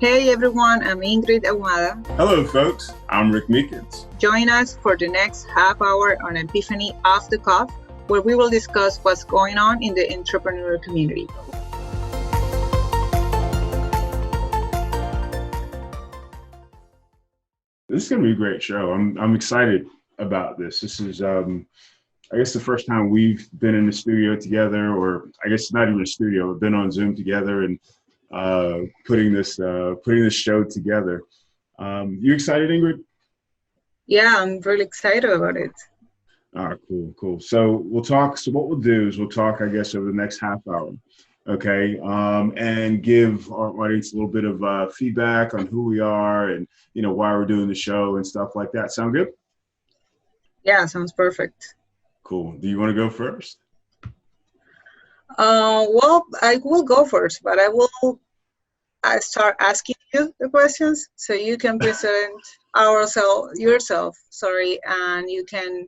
Hey everyone, I'm Ingrid Ahumada. Hello folks, I'm Rick Meekins. Join us for the next half hour on Epiphany Off the Cuff, where we will discuss what's going on in the entrepreneurial community. This is going to be a great show. I'm excited about this. This is, I guess, the first time we've been in the studio together, or I guess not even a studio. We've been on Zoom together and putting this show together. You excited, Ingrid? Yeah, I'm really excited about it. All right, cool. So we'll talk. So what we'll do is we'll talk, I guess, over the next half hour. Okay, and give our audience a little bit of feedback on who we are and why we're doing the show and stuff like that. Sound good? Yeah, sounds perfect. Cool. Do you want to go first? Well, I will go first, but I start asking you the questions so you can present yourself, and you can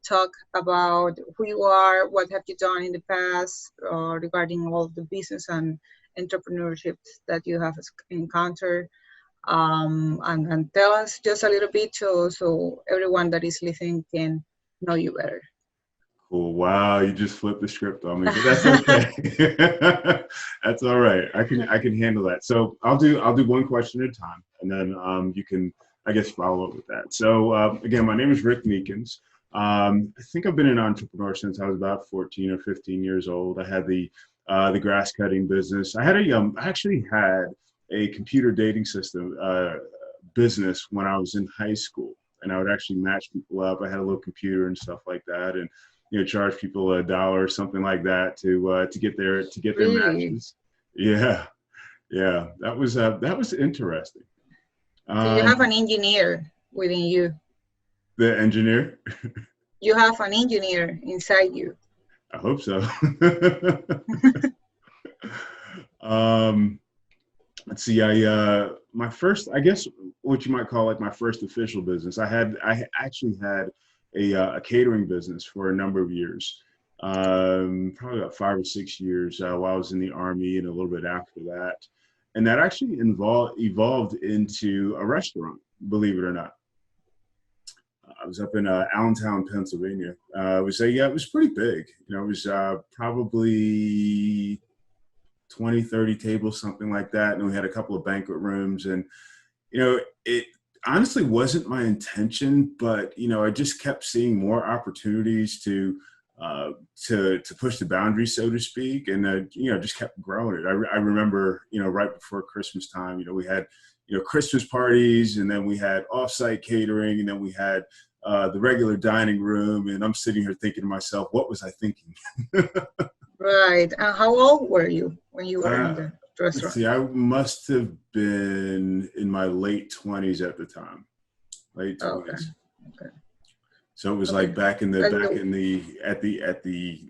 talk about who you are, what have you done in the past, regarding all the business and entrepreneurship that you have encountered, and tell us just a little bit so everyone that is listening can know you better. Cool. Wow, you just flipped the script on me, but that's okay. That's all right. I can handle that. So I'll do one question at a time, and then you can, I guess, follow up with that. So again, my name is Rick Meekins. I think I've been an entrepreneur since I was about 14 or 15 years old. I had the grass cutting business. I actually had a computer dating system business when I was in high school, and I would actually match people up. I had a little computer and stuff like that, and charge people $1 or something like that to get their Really? matches. Yeah, that was interesting. So you have an engineer within you. The engineer? You have an engineer inside you. I hope so. Let's see. My first, I guess, what you might call my first official business. I actually had a catering business for a number of years, probably about 5 or 6 years while I was in the Army and a little bit after that. And that actually evolved into a restaurant, believe it or not. I was up in Allentown, Pennsylvania. It was pretty big. It was probably 20, 30 tables, something like that. And we had a couple of banquet rooms, and, it honestly wasn't my intention, but, I just kept seeing more opportunities to push the boundaries, so to speak. And, just kept growing it. I remember, right before Christmas time, we had, Christmas parties, and then we had offsite catering, and then we had the regular dining room. And I'm sitting here thinking to myself, what was I thinking? Right. How old were you when you were in the restaurant? Let's see, I must have been in my late 20s at the time. Late 20s. Okay. So it was back at the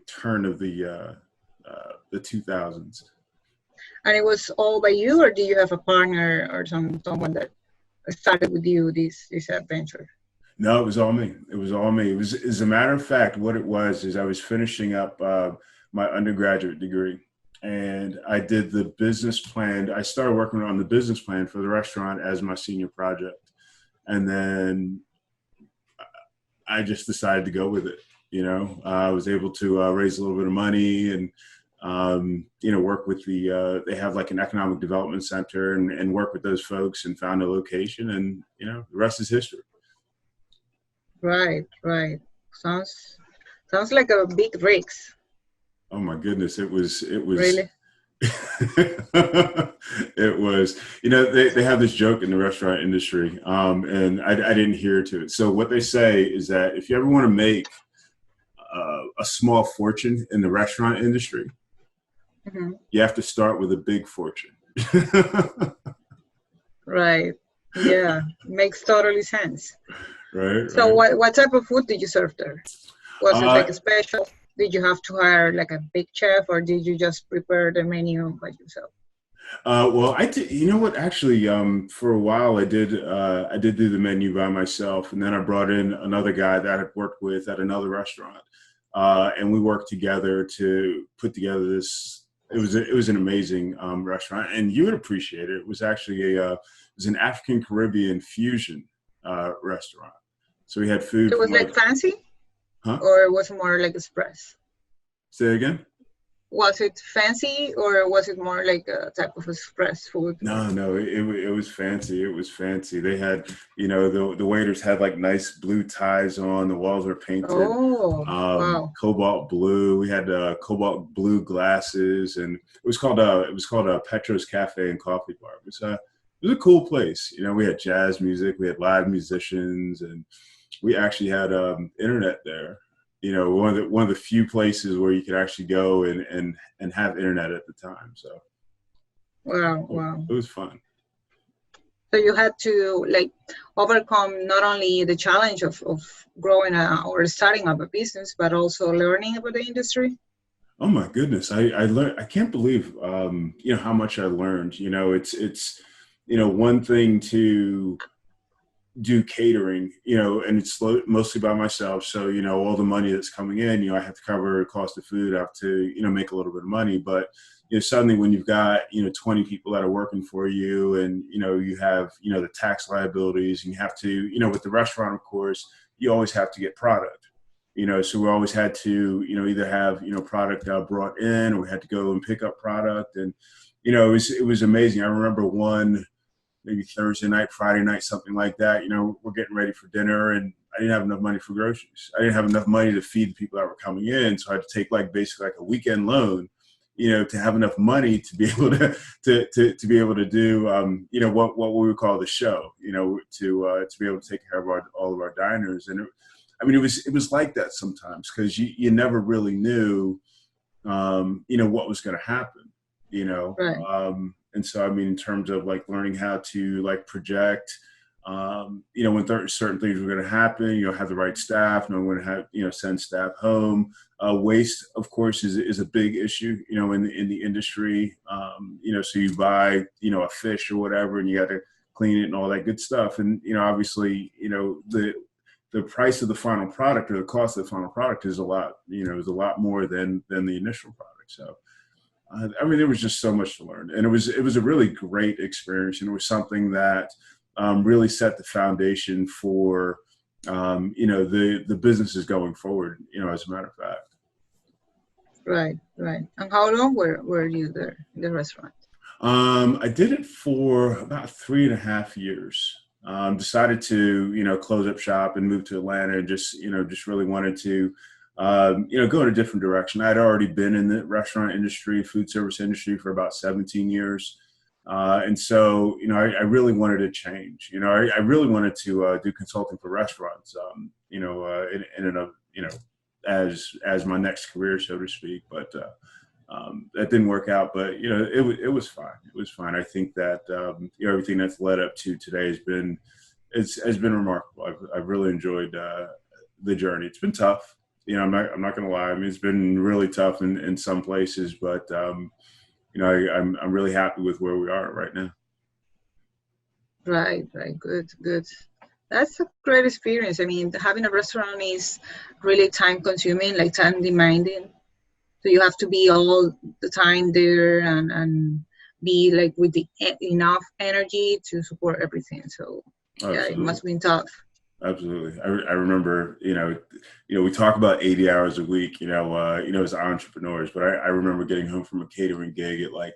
turn of the 2000s. And it was all by you, or do you have a partner or someone that started with you this adventure? No, it was all me. It was, as a matter of fact, what it was is I was finishing up my undergraduate degree, and I did the business plan. I started working on the business plan for the restaurant as my senior project. And then I just decided to go with it. I was able to raise a little bit of money and, work with they have an economic development center, and work with those folks, and found a location, and, the rest is history. Right. Sounds like a big risk. Oh my goodness. It was Really? It was, they have this joke in the restaurant industry, and I didn't hear to it. So what they say is that if you ever want to make a small fortune in the restaurant industry, mm-hmm. You have to start with a big fortune. Right. Yeah. Makes totally sense. Right. So what type of food did you serve there? Was it a special? Did you have to hire a big chef, or did you just prepare the menu by yourself? Well, I did. You know what? Actually, for a while, I did do the menu by myself, and then I brought in another guy that I'd worked with at another restaurant, and we worked together to put together this it was an amazing restaurant, and you would appreciate it. It was actually it was an African Caribbean fusion restaurant. So we had food It was from like fancy, huh? or it was more like express? Say it again. Was it fancy, or was it more like a type of express food? No, it was fancy. It was fancy. They had, the waiters had like nice blue ties on. The walls were painted Oh, wow. cobalt blue. We had cobalt blue glasses, and it was called Petro's Cafe and Coffee Bar. It was a cool place. We had jazz music, we had live musicians, and we actually had internet there. One of the few places where you could actually go and have internet at the time. So. Wow, wow. It was fun. So you had to like overcome not only the challenge of growing or starting up a business, but also learning about the industry. Oh my goodness. I learned, I can't believe, how much I learned. It's one thing to do catering, and it's mostly by myself. So, all the money that's coming in, I have to cover the cost of food. I have to, make a little bit of money, but suddenly when you've got, 20 people that are working for you, and, you have, the tax liabilities, and you have to, with the restaurant, of course, you always have to get product, so we always had to, either have, product brought in, or we had to go and pick up product. And, it was amazing. I remember maybe Thursday night, Friday night, something like that, we're getting ready for dinner, and I didn't have enough money for groceries. I didn't have enough money to feed the people that were coming in. So I had to take basically like a weekend loan, to have enough money to be able to be able to do, what we would call the show, to be able to take care of all of our diners. And it was like that sometimes, because you never really knew, what was going to happen, Right. and so, in terms of like learning how to like project, when certain things were going to happen, have the right staff, knowing when to have, send staff home. Waste, of course, is a big issue, in the industry. So you buy, a fish or whatever, and you got to clean it and all that good stuff. And, obviously, the price of the final product, or the cost of the final product, is a lot more than the initial product. So. There was just so much to learn, and it was a really great experience, and it was something that really set the foundation for the businesses going forward. As a matter of fact. Right, right. And how long were you there in the restaurant? I did it for about 3.5 years. Decided to close up shop and move to Atlanta, and just really wanted to. Go in a different direction. I'd already been in the restaurant industry, food service industry, for about 17 years. And so, I really wanted to change. I really wanted to do consulting for restaurants, as my next career, so to speak. But that didn't work out. But, it was fine. It was fine. I think that, everything that's led up to today has been remarkable. I've really enjoyed the journey. It's been tough. I'm not going to lie. It's been really tough in some places, but I'm really happy with where we are right now. Right, right. Good, good. That's a great experience. Having a restaurant is really time consuming, like time demanding. So you have to be all the time there and be like with enough energy to support everything. So yeah, it must have been tough. Absolutely. I remember, we talk about 80 hours a week, as entrepreneurs, but I remember getting home from a catering gig at like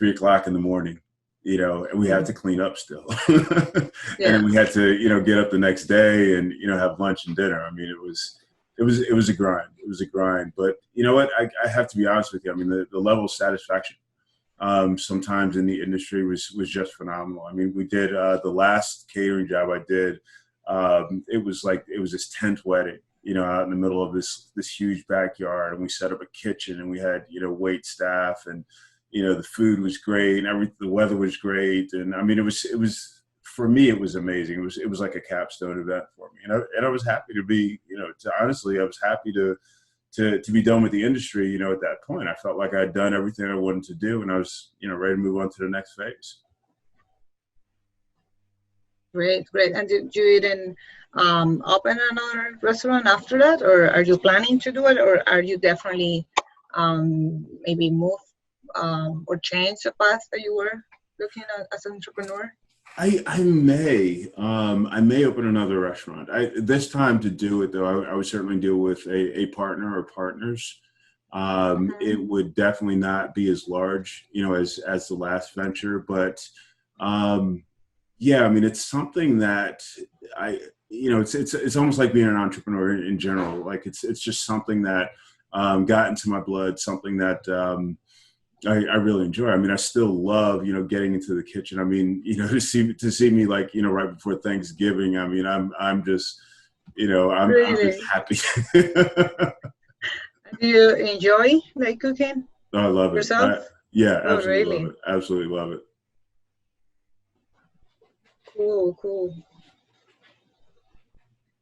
3:00 in the morning, and we had to clean up still. And then we had to, get up the next day and, have lunch and dinner. It was a grind. It was a grind, but you know what, I have to be honest with you. The level of satisfaction, sometimes in the industry was just phenomenal. We did, the last catering job I did, it was this tent wedding, out in the middle of this huge backyard, and we set up a kitchen, and we had, wait staff, and, the food was great, and the weather was great. And it was, for me, it was amazing. It was like a capstone event for me. And I was happy to be, honestly, I was happy to be done with the industry, at that point. I felt like I'd done everything I wanted to do, and I was, ready to move on to the next phase. Great, great. And did you even open another restaurant after that, or are you planning to do it, or are you definitely maybe move or change the path that you were looking at as an entrepreneur? I may open another restaurant. This time to do it though, I would certainly deal with a partner or partners. It would definitely not be as large, as the last venture, but yeah, I mean, it's something that it's almost like being an entrepreneur in general. Like it's just something that got into my blood, something that I really enjoy. I mean, I still love, getting into the kitchen. I mean, to see me like, right before Thanksgiving. I mean, I'm just, I'm just happy. Do you enjoy like cooking? I love it. Yourself? Yeah, Oh, absolutely really? love it. Absolutely love it. Cool.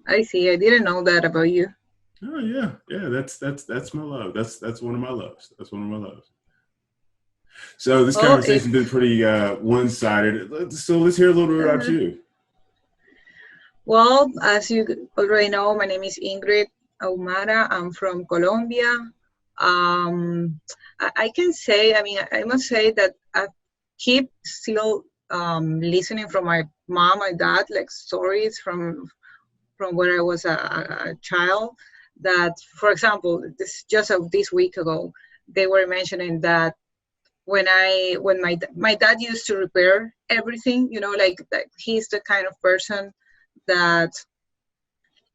I see. I didn't know that about you. Oh yeah. That's my love. That's one of my loves. So this conversation's been pretty one-sided. So let's hear a little bit about you. Well, as you already know, my name is Ingrid Ahumada. I'm from Colombia. I can say, I must say that I keep still listening from my mom and dad, like stories from when I was a child. That, for example, this week ago, they were mentioning that when my dad used to repair everything, like he's the kind of person that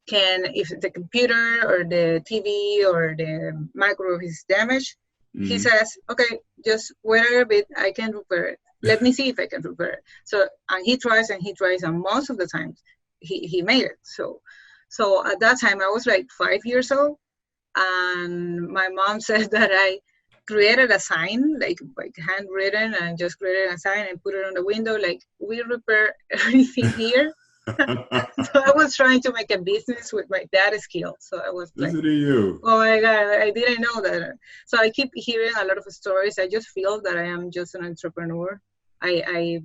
can, if the computer or the TV or the microwave is damaged, he says, okay, just wait a bit, I can repair it. Let me see if I can repair it. So, and he tries, and most of the times he made it. So at that time I was like 5 years old, and my mom said that I created a sign, like handwritten, and just created a sign and put it on the window, like, we repair everything here. So I was trying to make a business with my dad's skills. So I was like, oh my God, I didn't know that. So I keep hearing a lot of stories. I just feel that I am just an entrepreneur. I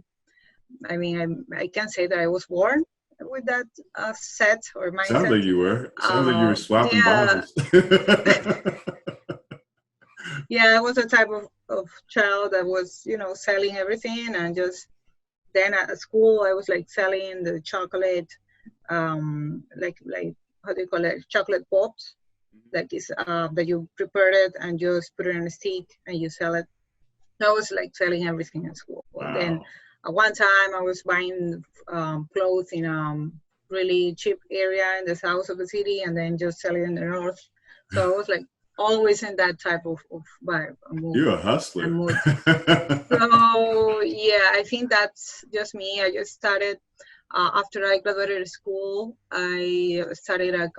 can't say that I was born with that set or mindset. Sounds like you were. Sounds like you were swapping bottles. Yeah, I was a type of child that was, selling everything, and just then at school I was like selling the chocolate, like how do you call it? Chocolate pops, like it's that you prepare it and just put it on a stick and you sell it. I was like selling everything at school. Wow. And then at one time I was buying clothes in really cheap area in the south of the city, and then just selling in the north. So I was like always in that type of vibe. You're a hustler. So yeah, I think that's just me. I just started after I graduated school. I started a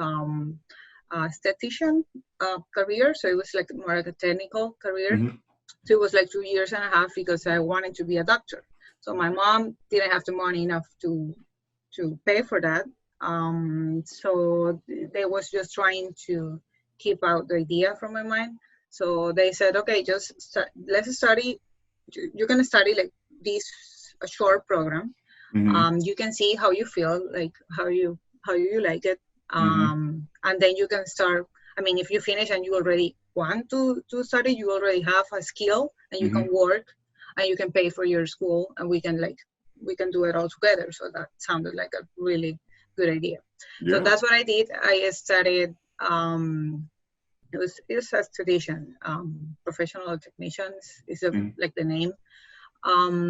statistician career, so it was like more like a technical career. So it was like 2 years and a half because I wanted to be a doctor. So my mom didn't have the money enough to pay for that. So they was just trying to keep out the idea from my mind. So they said, okay, let's study. You're gonna study like a short program. You can see how you feel, like how you like it, and then you can start. I mean, if you finish and you already want to study, you already have a skill, and you can work, and you can pay for your school, and we can do it all together. So that sounded like a really good idea. Yeah. So that's what I did. I studied. It was a statistician, professional technicians is like the name.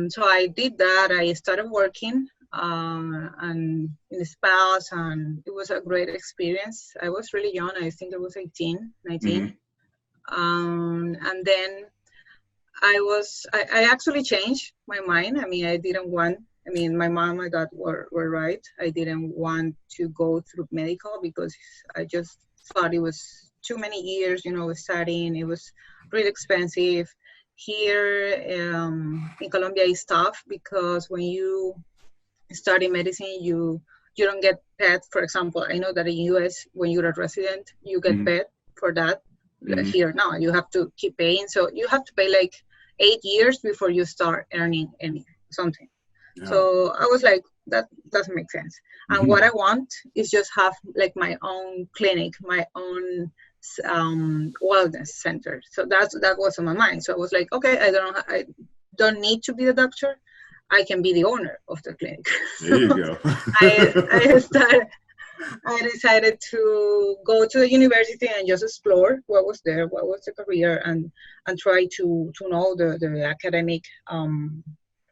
So I did that. I started working and in the spas, and it was a great experience. I was really young. I think I was 18, 19. And then I actually changed my mind. I mean, my mom and my dad were right. I didn't want to go through medical because I just thought it was too many years, studying. It was really expensive. Here in Colombia is tough because when you study medicine, you don't get paid. For example, I know that in US, when you're a resident, you get paid for that. Here now, you have to keep paying. So you have to pay like 8 years before you start earning something. Yeah. So I was like, that doesn't make sense. And what I want is just have like my own clinic, my own wellness center. So that was on my mind. So I was like, okay, I don't need to be the doctor. I can be the owner of the clinic. There you go. I started. I decided to go to the university and just explore what was there, what was the career, and try to know the academic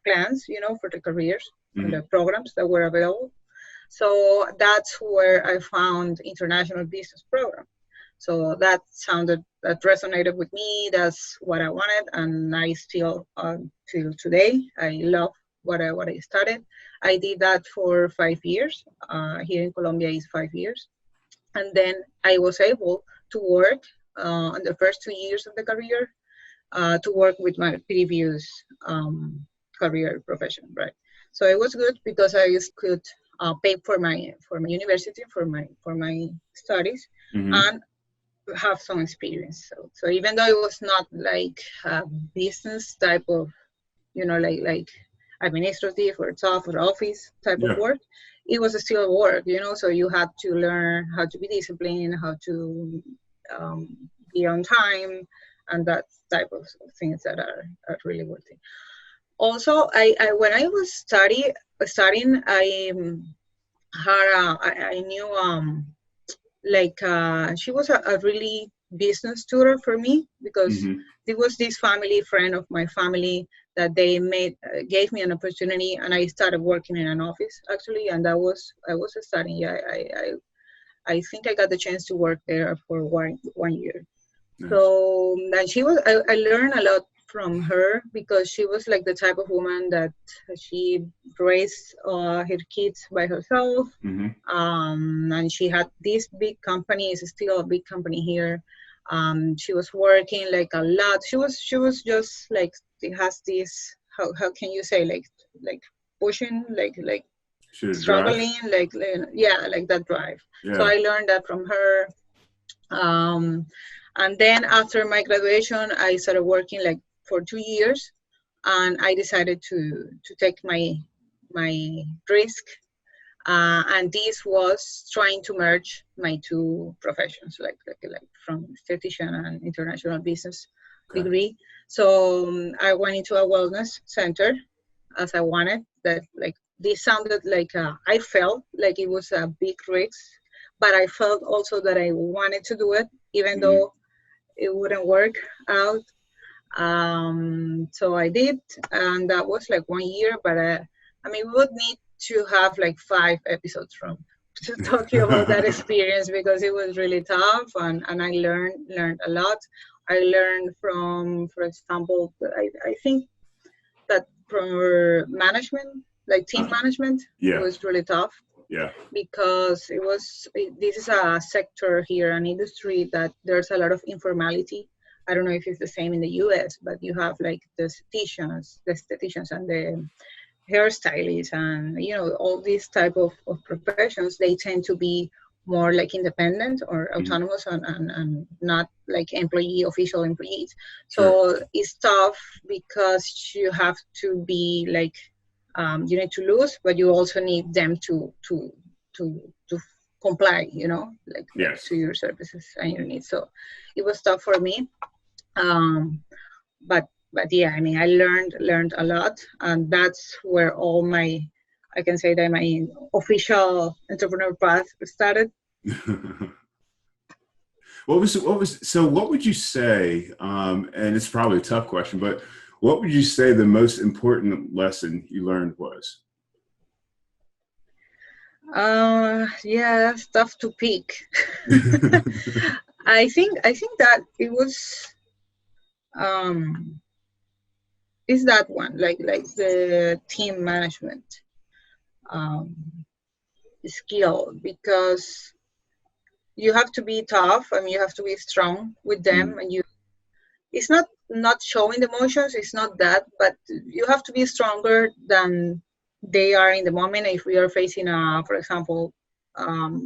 plans, for the careers and the programs that were available. So that's where I found international business program. So that resonated with me. That's what I wanted, and I still till today I love what I started. I did that for 5 years. Here in Colombia is 5 years, and then I was able to work in the first 2 years of the career to work with my previous career profession, right? So it was good because I could pay for my university for my studies and have some experience. So even though it was not like a business type of, like administrative or tough or office type of work, it was still work, so you had to learn how to be disciplined, how to be on time, and that type of things that are really worthy. Also, I when I was studying, I knew she was a really business tutor for me, because there was this family friend of my family that they gave me an opportunity, and I started working in an office actually, and I was studying. I think I got the chance to work there for 1 year. Nice. So then I learned a lot from her, because she was like the type of woman that she raised her kids by herself. And she had this big company. It's still a big company here. She was working like a lot. She was just like, it has this, how can you say, like pushing, like struggling, like that drive. So I learned that from her. And then after my graduation, I started working like for 2 years, and I decided to take my risk. And this was trying to merge my two professions, like from statistician and international business degree. So I went into a wellness center as I wanted. That this sounded like I felt like it was a big risk, but I felt also that I wanted to do it, even though it wouldn't work out. So I did, and that was like 1 year. But we would need to have like 5 episodes to talking about that experience, because it was really tough, and I learned a lot. I learned from, for example, I think that from management, like team management, it was really tough. Because this is a sector here, an industry that there's a lot of informality. I don't know if it's the same in the US, but you have like the estheticians and the hairstylists, and all these type of professions. They tend to be more like independent or autonomous, and not like official employees. So it's tough, because you have to be like, you need to lose, but you also need them to comply, to your services and your needs. So it was tough for me, but yeah, I learned a lot, and that's where I can say that my official entrepreneur path started. What would you say, and it's probably a tough question, but what would you say the most important lesson you learned was? That's tough to pick. I think that it was is that one, like the team management skill, because you have to be tough. You have to be strong with them, and it's not showing the emotions. It's not that, but you have to be stronger than they are in the moment. If we are facing for example,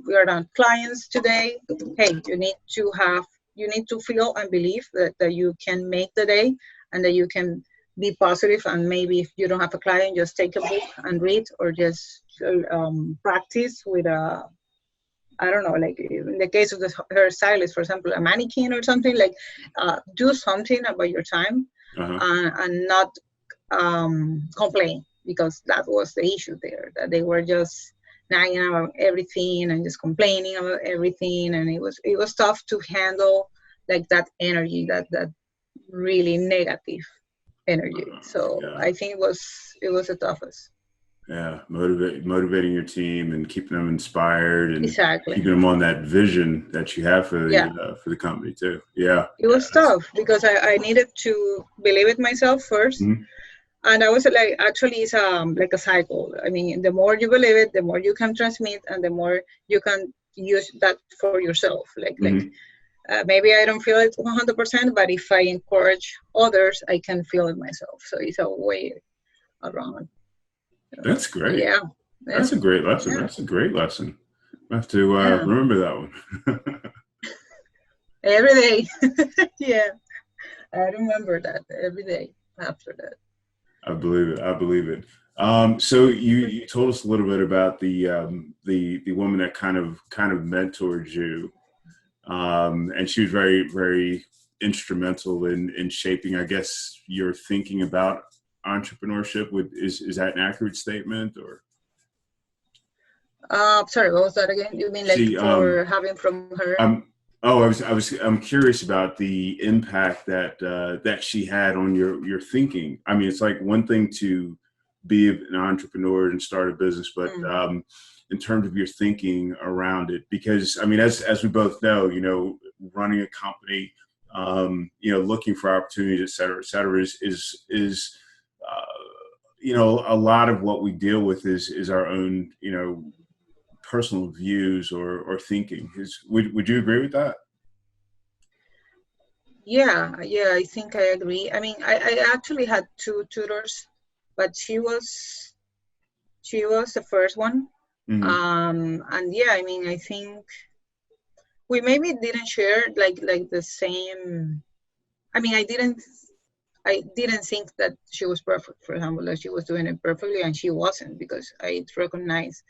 we are not clients today. Hey, you need to feel and believe that you can make the day, and that you can be positive. And maybe if you don't have a client, just take a book and read, or just practice with a I don't know, like in the case of the hairstylist, for example, a mannequin or something, like do something about your time Uh-huh. and not complain, because that was the issue there, that they were just nagging about everything and just complaining about everything, and it was tough to handle like that energy, that really negative energy. So Yeah. I think it was the toughest. Yeah, motivating your team and keeping them inspired and Exactly. keeping them on that vision that you have Yeah, for the company too. Yeah, it yeah, was tough because I needed to believe it myself first. mhm. And I was like, actually, it's like a cycle. I mean, the more you believe it, the more you can transmit, and the more you can use that for yourself. Mhm. Maybe I don't feel it 100%, but if I encourage others, I can feel it myself. So it's a way around. So, That's great. yeah, yeah, That's a great lesson. yeah, That's a great lesson. I have to yeah. remember that one. Every day. Yeah, I remember that every day after that. I believe it. I believe it. So you told us a little bit about the woman that kind of mentored you, and she was very very instrumental in shaping, I guess, your thinking about entrepreneurship. Is that an accurate statement or? Sorry, what was that again? You mean like See, for having from her? I'm curious about the impact that she had on your thinking. I mean, it's like one thing to be an entrepreneur and start a business, but Mm. in terms of your thinking around it, because I mean, as we both know, running a company, looking for opportunities, et cetera, is a lot of what we deal with is our own, personal views or thinking. Would you agree with that? Yeah, yeah, I think I agree. I mean, I actually had two tutors, but she was the first one. Hmm. And yeah, I mean, I think we maybe didn't share like the same. I mean, I didn't think that she was perfect, for example, that she was doing it perfectly, and she wasn't, because I recognize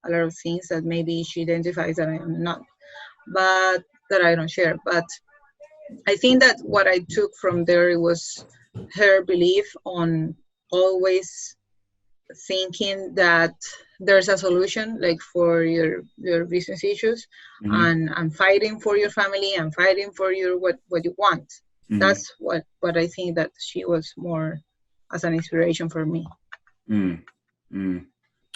a lot of things that maybe she identifies that I am not, but that I don't share. But I think that what I took from there was her belief on always thinking that there's a solution, like for your business issues, Hmm. and fighting for your family and fighting for your what you want. Hmm. That's what I think that she was more as an inspiration for me. Mm. Mm.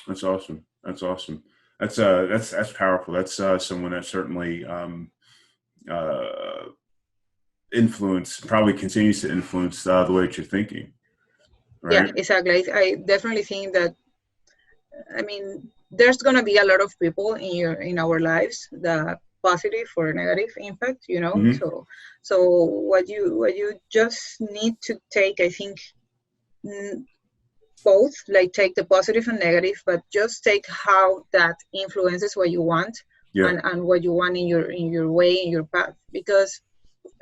That's awesome. That's awesome. That's powerful. That's someone that certainly uh, probably continues to influence the way that you're thinking, Yeah, right? exactly. I definitely think that, I mean, there's gonna be a lot of people in our lives that positive or negative impact, Hmm. So what you just need to take, I think, mm, both, like take the positive and negative, but just take how that influences what you want, Yeah. and what you want in your way, in your path. Because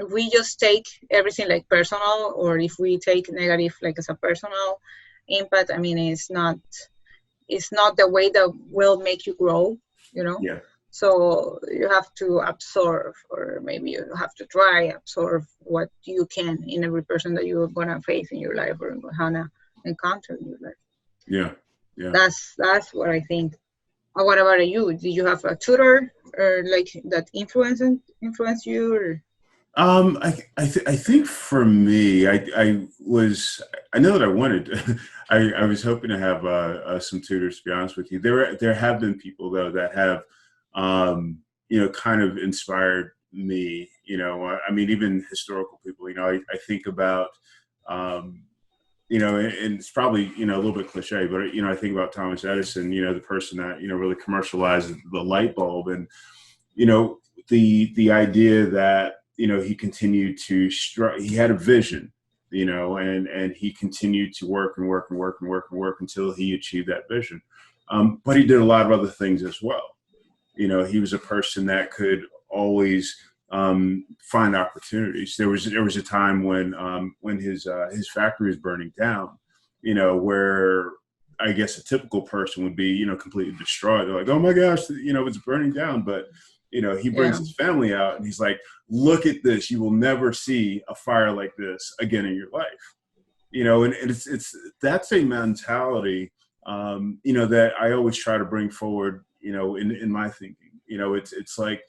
if we just take everything like personal, or if we take negative like as a personal impact, I mean, it's not the way that will make you grow. Yeah. So you have to absorb, or maybe you have to try absorb what you can in every person that you're gonna face in your life, or gonna encounter in your life. Yeah. Yeah. That's what I think. What about you? Did you have a tutor, or like that influenced you, or? I think for me, I know that I wanted, I was hoping to have some tutors, to be honest with you. There have been people though that have, kind of inspired me, I mean, even historical people, I think about, um, and it's probably, a little bit cliche, but, I think about Thomas Edison, the person that, really commercialized the light bulb. And, you know, the idea that, he continued to he had a vision, and he continued to work and work and work and work and work until he achieved that vision. But he did a lot of other things as well. He was a person that could always find opportunities. There was a time when his factory was burning down, where I guess a typical person would be, completely distraught. They're like, oh my gosh, it's burning down. But, he brings Yeah. his family out and he's like, look at this. You will never see a fire like this again in your life. And that's a mentality, that I always try to bring forward, in my thinking. It's like,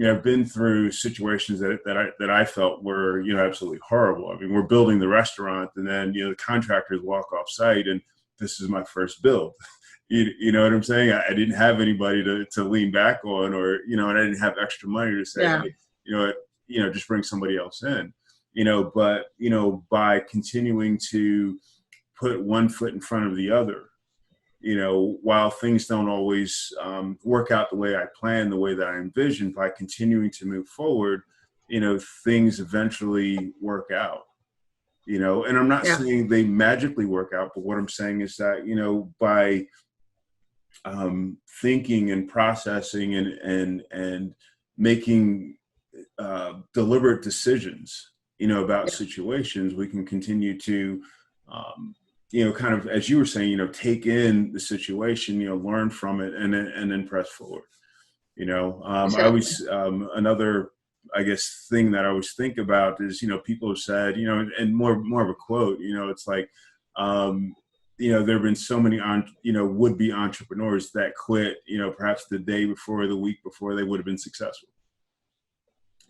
I've been through situations that I felt were, absolutely horrible. I mean, we're building the restaurant and then, the contractors walk off site and this is my first build. You know what I'm saying? I didn't have anybody to lean back on, or, and I didn't have extra money to say, Yeah. hey, just bring somebody else in, but, by continuing to put one foot in front of the other, while things don't always work out the way I plan, the way that I envisioned, by continuing to move forward, things eventually work out, and I'm not saying they magically work out, but what I'm saying is that, by thinking and processing and making deliberate decisions, about situations, we can continue to, kind of, as you were saying, take in the situation, learn from it, and then press forward. Exactly. I always, another, I guess, thing that I always think about is, people have said, and more of a quote, it's like, there have been so many, would-be entrepreneurs that quit, perhaps the day before, the week before they would have been successful.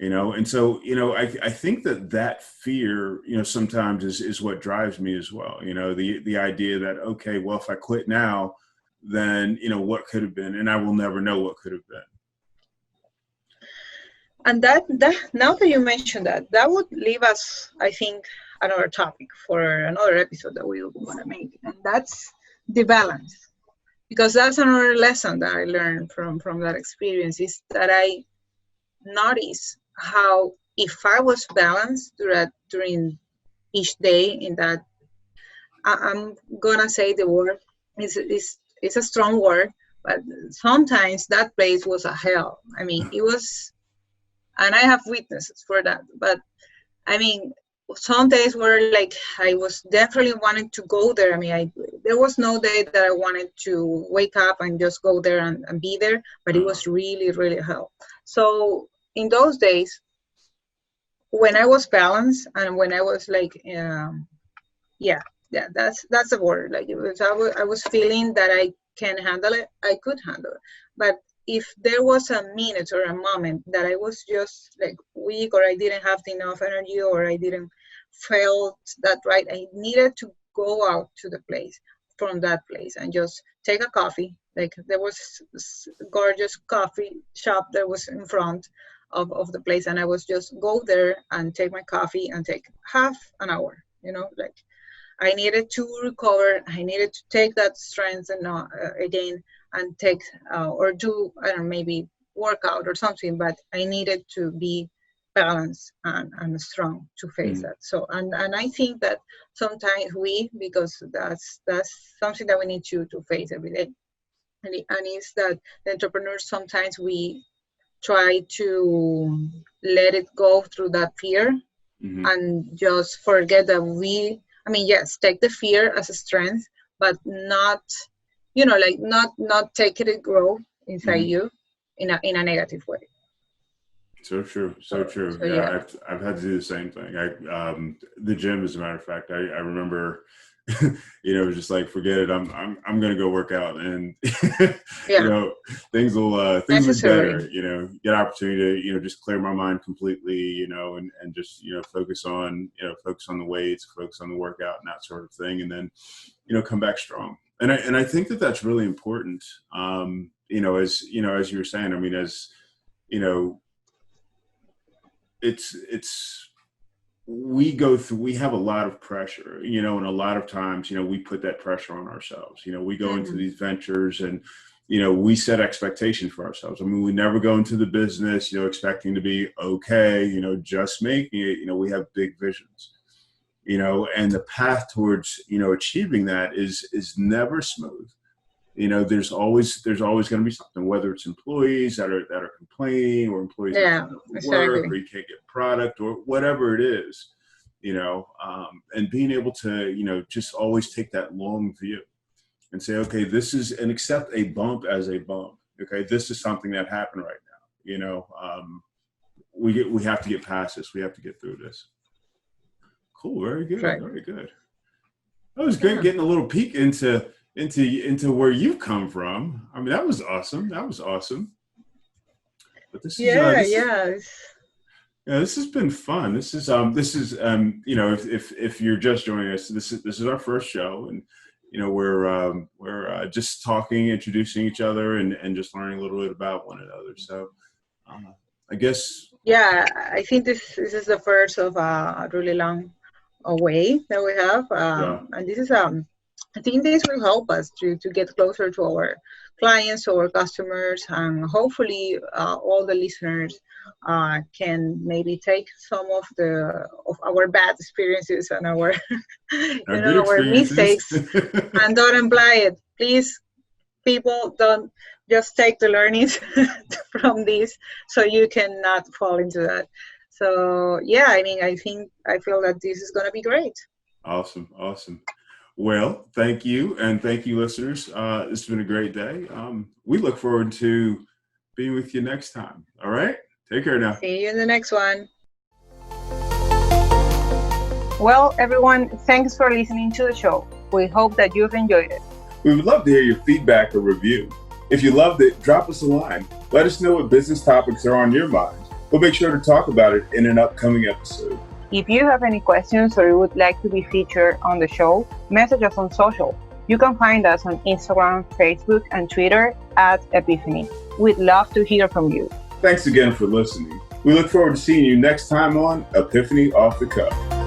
And so, I think that fear, sometimes is what drives me as well. The idea that, okay, well, if I quit now, then, what could have been, and I will never know what could have been. And that now that you mentioned that would leave us, I think, another topic for another episode that we want to make, and that's the balance. Because that's another lesson that I learned from that experience, is that I notice how, if I was balanced during each day, in that, I'm gonna say the word is a strong word, but sometimes that place was a hell. I mean, it was, and I have witnesses for that. But I mean, some days were like, I was definitely wanting to go there. I mean, there was no day that I wanted to wake up and just go there and be there, but it was really, really hell. So in those days, when I was balanced and when I was like, that's the word. Like, I was feeling that I can handle it, I could handle it. But if there was a minute or a moment that I was just like weak, or I didn't have enough energy, or I didn't felt that right, I needed to go out to the place, from that place, and just take a coffee. Like, there was this gorgeous coffee shop that was in front of the place, and I was just go there and take my coffee and take half an hour, like, I needed to recover. I needed to take that strength and again, and take or do, I don't know, maybe workout or something. But I needed to be balanced and strong to face that. So and I think that sometimes because that's something that we need to face every day, and it's that the entrepreneurs, sometimes we try to let it go through that fear, and just forget that yes, take the fear as a strength, but not, not take it and grow inside you in a negative way. So true. So true. Yeah. I've had to do the same thing. The gym, as a matter of fact, I remember, it was just like, forget it. I'm going to go work out, and, things will be better, get opportunity to, just clear my mind completely, and just, focus on the weights, focus on the workout and that sort of thing. And then, come back strong. And I think that that's really important. As you were saying, I mean, as, we have a lot of pressure, and a lot of times, we put that pressure on ourselves. We go into these ventures and, we set expectations for ourselves. I mean, we never go into the business, expecting to be okay, just making it. We have big visions, and the path towards, achieving that is never smooth. There's always going to be something, whether it's employees that are complaining, or employees that can't work, or you can't get product, or whatever it is, and being able to, just always take that long view, and say, okay, this is, and accept a bump as a bump. Okay, this is something that happened right now. You know, we have to get past this. We have to get through this. Cool. Very good. Right. Very good. That was great getting a little peek into where you've come from. I mean, that was awesome. That was awesome. But this is this has been fun. This is you know, if you're just joining us, this is our first show, and you know, we're just talking, introducing each other, and just learning a little bit about one another. So I guess. Yeah, I think this is the first of a really long way that we have, and this is I think this will help us to get closer to our clients, to our customers, and hopefully all the listeners can maybe take some of our bad experiences and our our mistakes and don't apply it. Please, people, don't just take the learnings from this, so you cannot fall into that. So yeah, I mean, I feel that this is going to be great. Awesome. Well, thank you. And thank you, listeners. It's been a great day. We look forward to being with you next time. All right. Take care now. See you in the next one. Well, everyone, thanks for listening to the show. We hope that you've enjoyed it. We would love to hear your feedback or review. If you loved it, drop us a line. Let us know what business topics are on your mind. We'll make sure to talk about it in an upcoming episode. If you have any questions or you would like to be featured on the show, message us on social. You can find us on Instagram, Facebook, and Twitter at Aepiphanni. We'd love to hear from you. Thanks again for listening. We look forward to seeing you next time on Epiphany Off the Cuff.